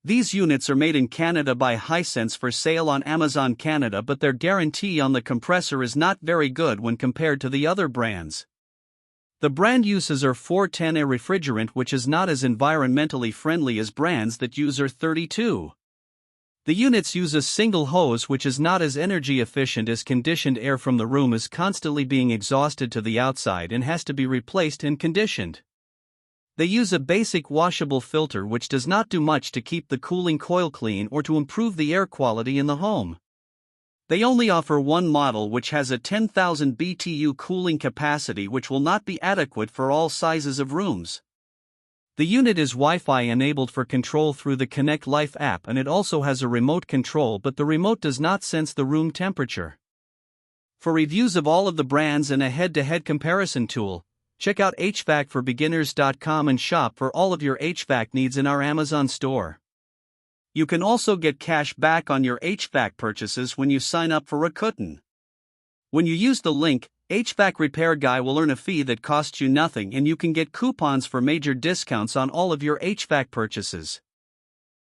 These units are made in Canada by Hisense for sale on Amazon Canada, but their guarantee on the compressor is not very good when compared to the other brands. The brand uses R410A refrigerant, which is not as environmentally friendly as brands that use R32. The units use a single hose, which is not as energy efficient as conditioned air from the room is constantly being exhausted to the outside and has to be replaced and conditioned. They use a basic washable filter which does not do much to keep the cooling coil clean or to improve the air quality in the home. They only offer one model which has a 10,000 BTU cooling capacity, which will not be adequate for all sizes of rooms. The unit is Wi-Fi enabled for control through the Connect Life app, and it also has a remote control, but the remote does not sense the room temperature. For reviews of all of the brands and a head-to-head comparison tool, check out HvacRepairGuy.com and shop for all of your HVAC needs in our Amazon store. You can also get cash back on your HVAC purchases when you sign up for Rakuten. When you use the link, HVAC Repair Guy will earn a fee that costs you nothing, and you can get coupons for major discounts on all of your HVAC purchases.